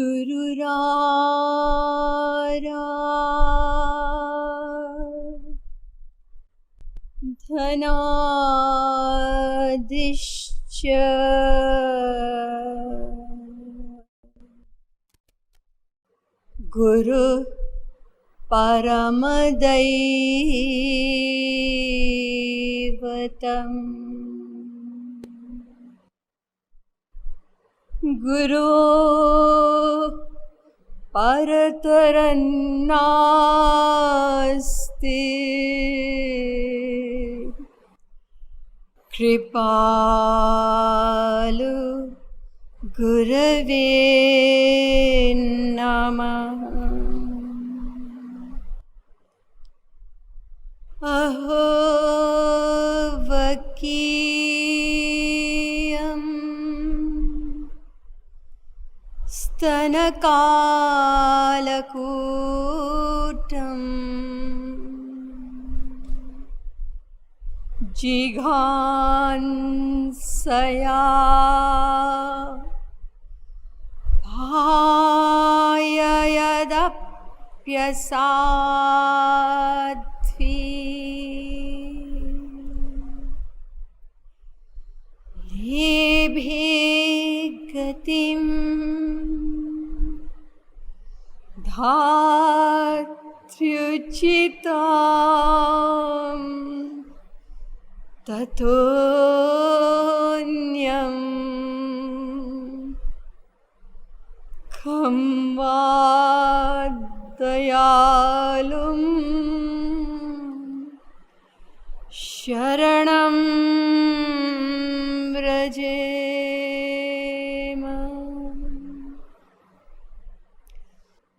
Guru Rara Dhanadishya Guru Paramadaivatam Guru Paratarannasti Kripalu Gurave Namah Aho Vakiyam Stanakalakutam Jighansaya Bhayayadapyasadvi Lebhe gatim Dhatryuchitam Tatonyam Khamvadayalum Sharanam Vrajema.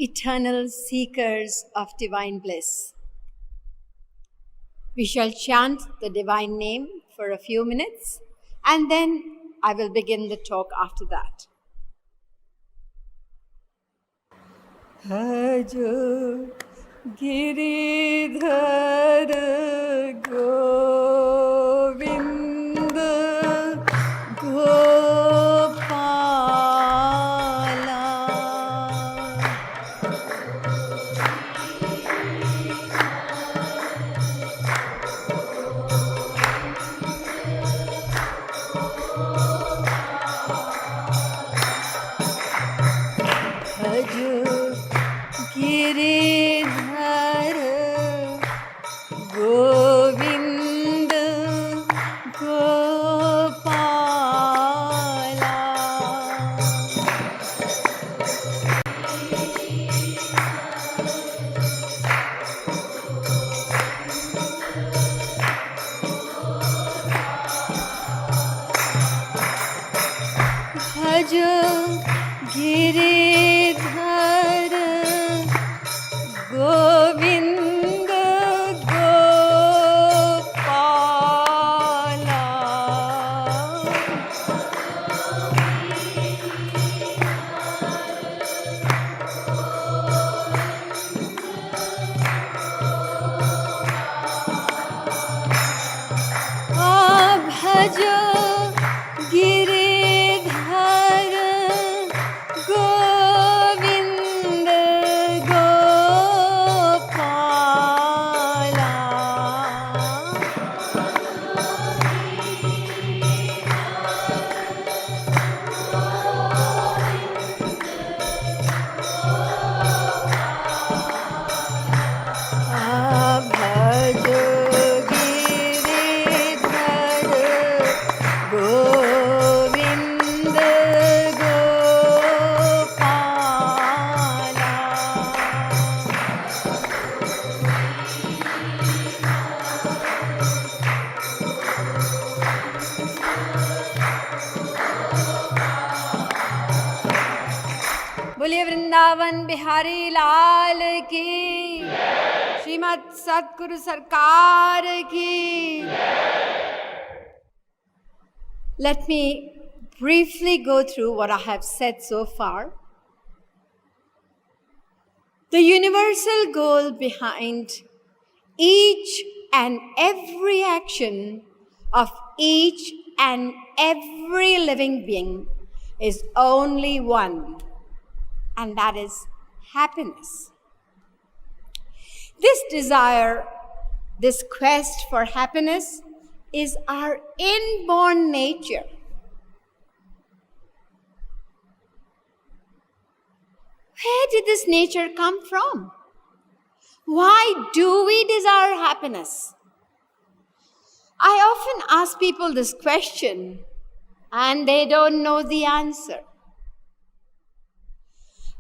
Eternal seekers of divine bliss, we shall chant the divine name for a few minutes and then I will begin the talk after that. Bhajo Giridhara Govinda Gopala Bhajo Giridhara Govinda Gopala Bhajo Giridhara Govinda Gopala Bhajo Giridhara Govinda Gopala Bhajo Giridhara Govinda Gopala बोलिए वृंदावन बिहारी लाल की श्रीमद सतगुरु सरकार की Let me briefly go through what I have said so far. The universal goal behind each and every action of each and every living being is only one, and that is happiness. This desire, this quest for happiness is our inborn nature. Where did this nature come from? Why do we desire happiness? I often ask people this question and they don't know the answer.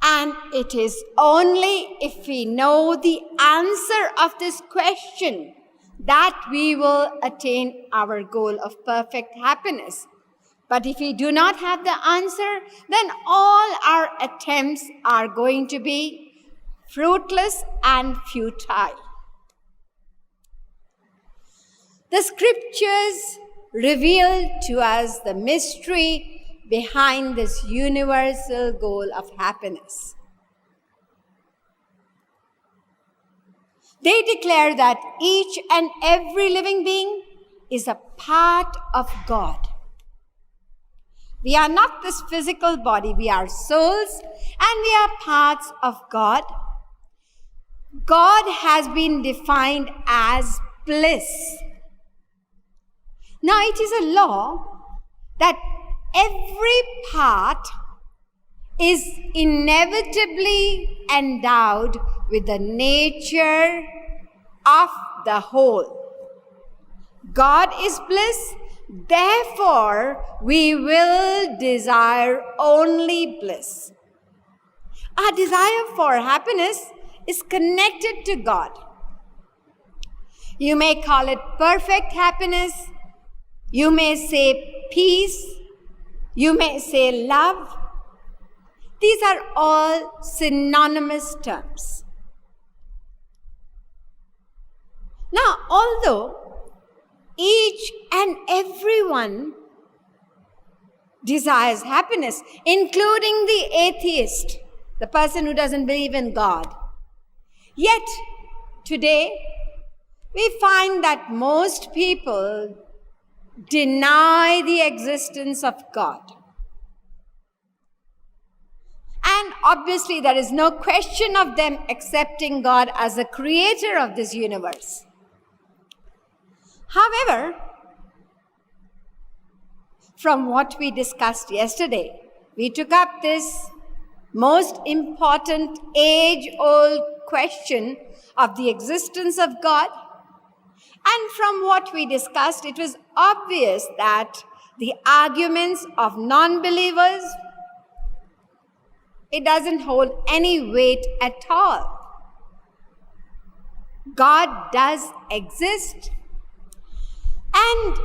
And it is only if we know the answer of this question that we will attain our goal of perfect happiness. But if we do not have the answer, then all our attempts are going to be fruitless and futile. The scriptures reveal to us the mystery behind this universal goal of happiness. They declare that each and every living being is a part of God. We are not this physical body, we are souls and we are parts of God. God has been defined as bliss. Now it is a law that every part is inevitably endowed with the nature of the whole. God is bliss, therefore we will desire only bliss. Our desire for happiness is connected to God. You may call it perfect happiness, you may say peace, you may say love. These are all synonymous terms. Now, although each and everyone desires happiness, including the atheist, the person who doesn't believe in God, yet today we find that most people deny the existence of God. And obviously there is no question of them accepting God as the creator of this universe. However, from what we discussed yesterday, we took up this most important age-old question of the existence of God. And from what we discussed, it was obvious that the arguments of non-believers, it doesn't hold any weight at all. God does exist, and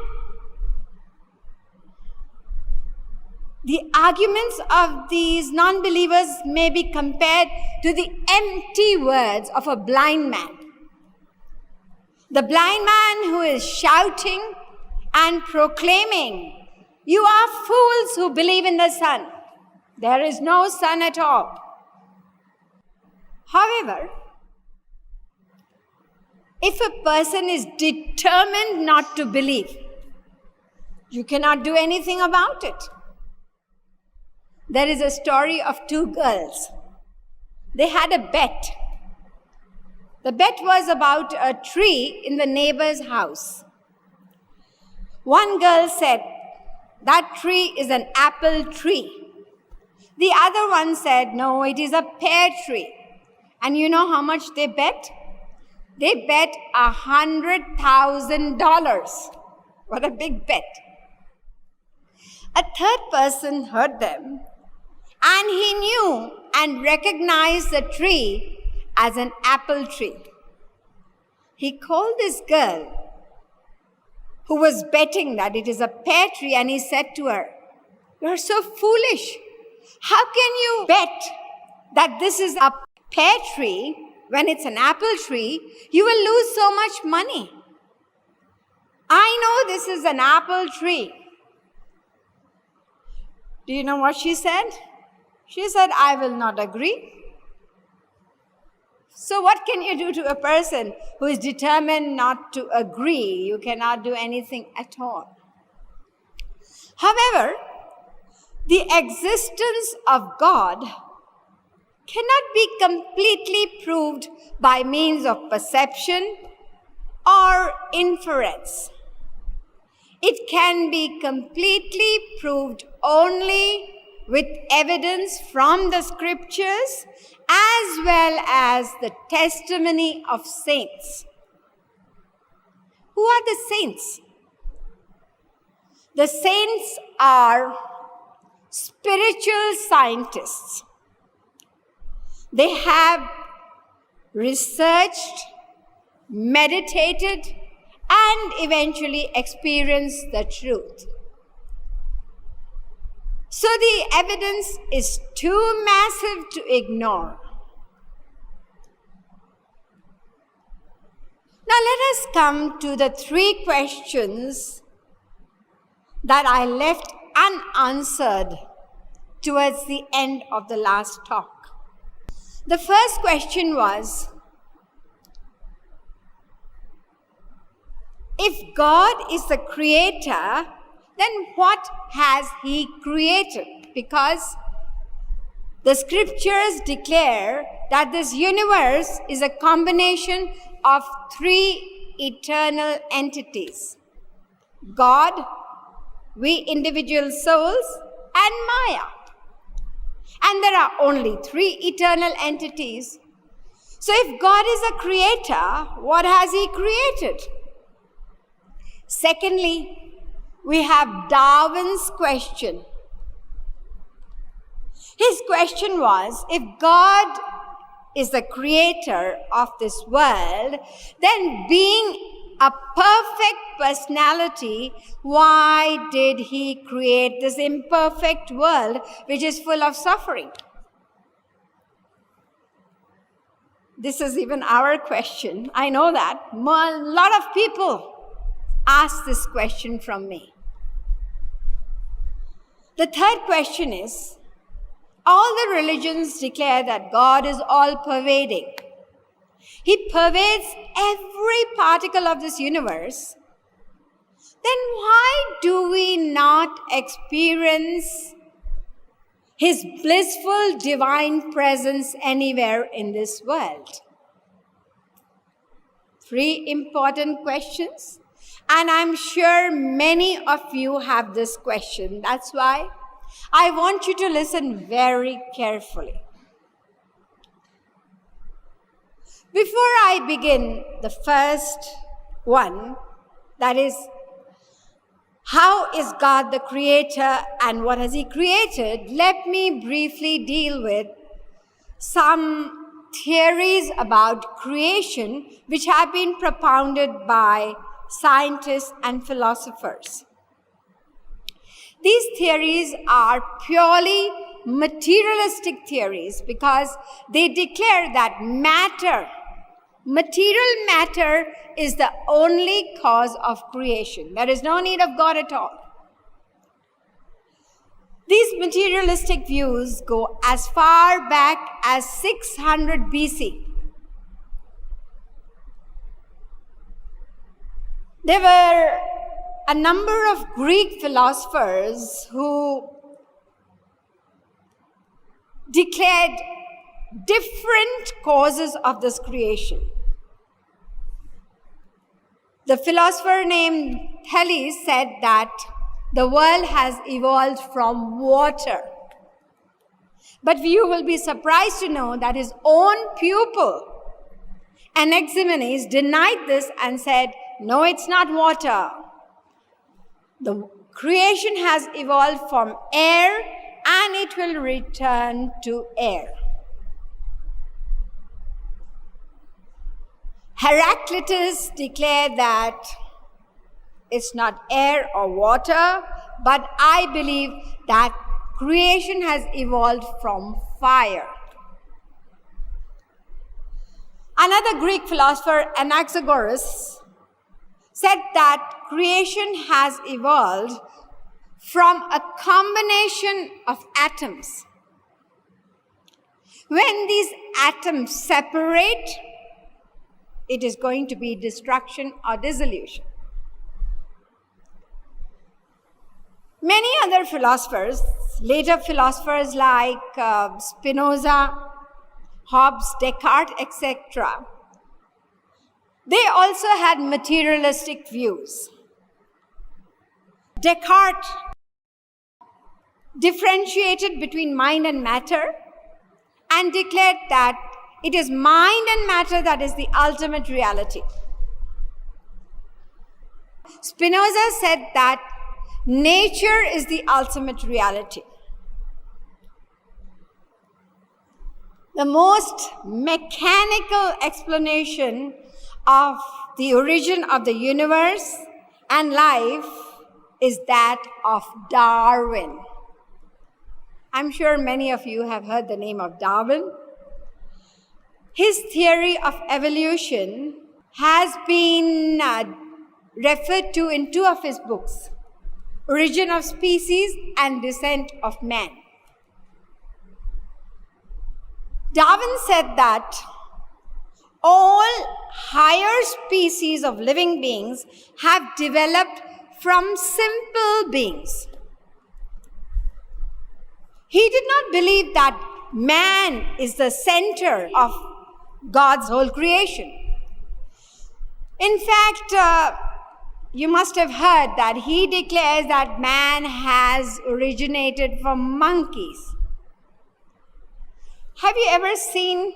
the arguments of these non-believers may be compared to the empty words of a blind man. The blind man who is shouting and proclaiming, "You are fools who believe in the sun. There is no sun at all." However, if a person is determined not to believe, you cannot do anything about it. There is a story of two girls. They had a bet. The bet was about a tree in the neighbor's house. One girl said, "That tree is an apple tree." The other one said, "No, it is a pear tree." And you know how much they bet? They bet $100,000. What a big bet. A third person heard them, and he knew and recognized the tree as an apple tree. He called this girl who was betting that it is a pear tree, and he said to her, "You are so foolish. How can you bet that this is a pear tree when it's an apple tree? You will lose so much money. I know this is an apple tree." Do you know what she said? She said, "I will not agree." So what can you do to a person who is determined not to agree? You cannot do anything at all. However, the existence of God cannot be completely proved by means of perception or inference. It can be completely proved only with evidence from the scriptures as well as the testimony of saints. Who are the saints? The saints are spiritual scientists. They have researched, meditated, and eventually experienced the truth. So the evidence is too massive to ignore. Now let us come to the 3 questions that I left unanswered towards the end of the last talk. The first question was, if God is the creator, then what has He created? Because the scriptures declare that this universe is a combination of 3 eternal entities: God, we individual souls, and Maya. And there are only 3 eternal entities. So if God is a creator, what has He created? Secondly, we have Darwin's question. His question was, if God is the creator of this world, then being a perfect personality, why did He create this imperfect world which is full of suffering? This is even our question. I know that. A lot of people ask this question from me. The third question is, all the religions declare that God is all-pervading. He pervades every particle of this universe. Then why do we not experience His blissful divine presence anywhere in this world? 3 important questions. And I'm sure many of you have this question. That's why I want you to listen very carefully. Before I begin the first one, that is, how is God the creator and what has He created, let me briefly deal with some theories about creation which have been propounded by scientists and philosophers. These theories are purely materialistic theories because they declare that material matter is the only cause of creation. There is no need of God at all. These materialistic views go as far back as 600 BC. There were a number of Greek philosophers who declared different causes of this creation. The philosopher named Thales said that the world has evolved from water. But you will be surprised to know that his own pupil, Anaximenes, denied this and said, no, it's not water. The creation has evolved from air and it will return to air. Heraclitus declared that it's not air or water, but I believe that creation has evolved from fire. Another Greek philosopher, Anaxagoras, said that creation has evolved from a combination of atoms. When these atoms separate, it is going to be destruction or dissolution. Many other philosophers, later philosophers like Spinoza Hobbes, Descartes, etc., they also had materialistic views. Descartes differentiated between mind and matter and declared that it is mind and matter that is the ultimate reality. Spinoza said that nature is the ultimate reality. The most mechanical explanation of the origin of the universe and life is that of Darwin. I'm sure many of you have heard the name of Darwin. His theory of evolution has been referred to in two of his books, Origin of Species and Descent of Man. Darwin said that all higher species of living beings have developed from simple beings. He did not believe that man is the center of God's whole creation. In fact, you must have heard that he declares that man has originated from monkeys. Have you ever seen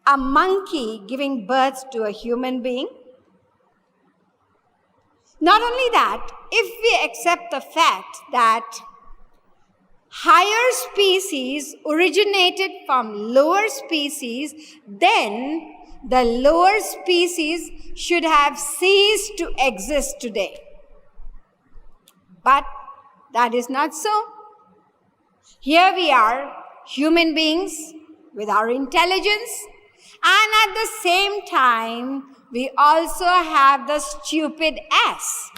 a monkey giving birth to a human being? Not only that, if we accept the fact that higher species originated from lower species, then the lower species should have ceased to exist today. But that is not so. Here we are, human beings with our intelligence, and at the same time, we also have the stupid ass.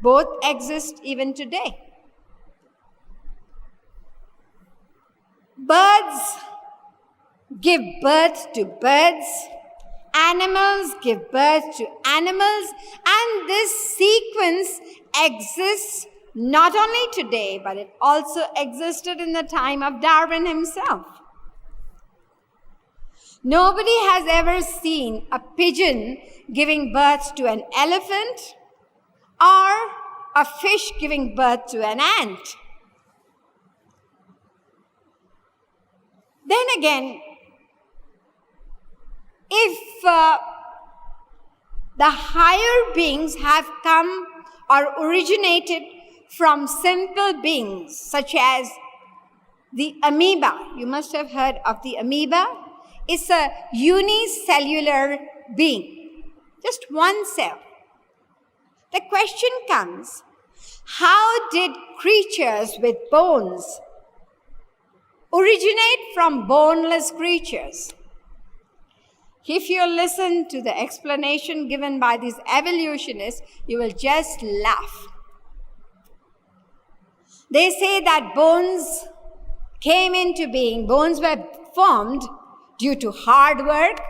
Both exist even today. Birds give birth to birds, animals give birth to animals, and this sequence exists not only today, but it also existed in the time of Darwin himself. Nobody has ever seen a pigeon giving birth to an elephant or a fish giving birth to an ant. Then again, if the higher beings have come or originated from simple beings, such as the amoeba, you must have heard of the amoeba. It's a unicellular being, just one cell. The question comes, how did creatures with bones originate from boneless creatures? If you listen to the explanation given by these evolutionists, you will just laugh. They say that bones came into being, bones were formed due to hard work,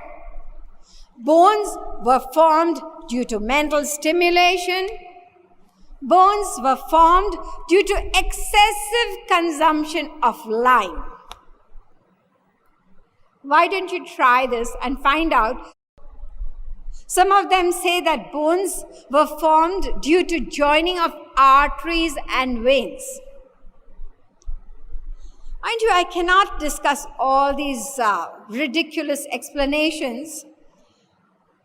bones were formed due to mental stimulation, bones were formed due to excessive consumption of lime. Why don't you try this and find out? Some of them say that bones were formed due to joining of arteries and veins. Mind you, I cannot discuss all these ridiculous explanations.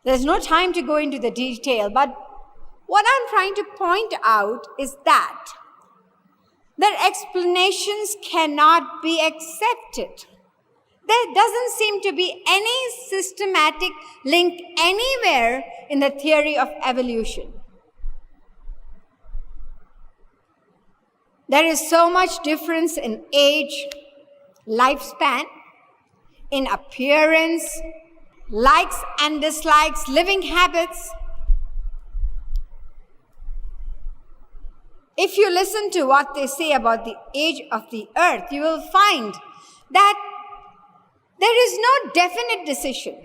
There's no time to go into the detail, but what I'm trying to point out is that their explanations cannot be accepted. There doesn't seem to be any systematic link anywhere in the theory of evolution. There is so much difference in age, lifespan, in appearance, likes and dislikes, living habits. If you listen to what they say about the age of the earth, you will find that there is no definite decision.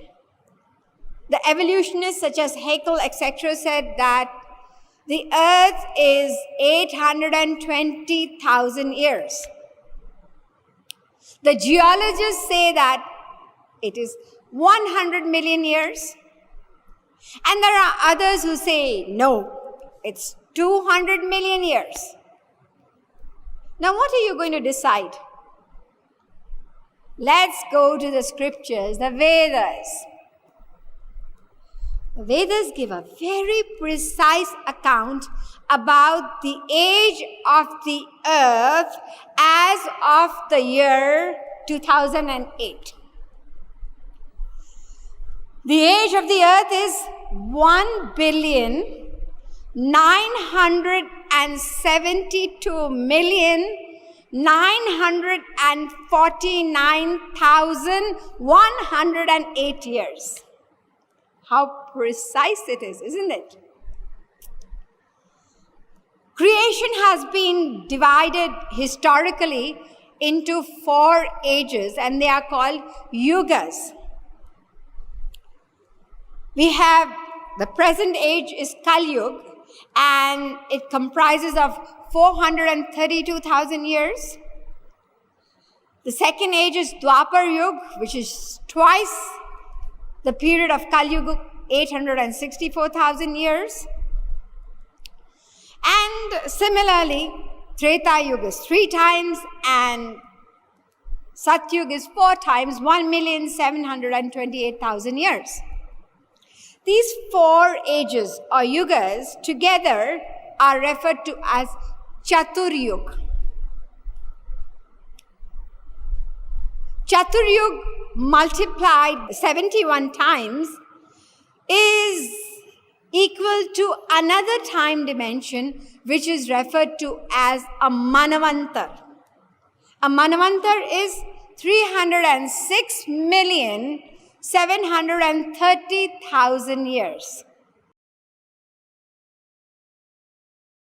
The evolutionists such as Haeckel, etc., said that the earth is 820,000 years. The geologists say that it is 100 million years. And there are others who say, no, it's 200 million years. Now, what are you going to decide? Let's go to the scriptures, the Vedas. The Vedas give a very precise account about the age of the earth as of the year 2008. The age of the earth is 1,972,949,108 years. How precise it is, isn't it? Creation has been divided historically into 4 ages, and they are called yugas. We have the present age is Kali Yuga, and it comprises of 432,000 years. The second age is Dwapar Yuga, which is twice the period of Kali Yuga, 864,000 years. And similarly, Treta Yuga is 3 times, and Satyuga is 4 times, 1,728,000 years. These 4 ages or yugas together are referred to as Chaturyug. Chaturyug multiplied 71 times is equal to another time dimension which is referred to as a Manvantar. A Manvantar is 306,730,000 years.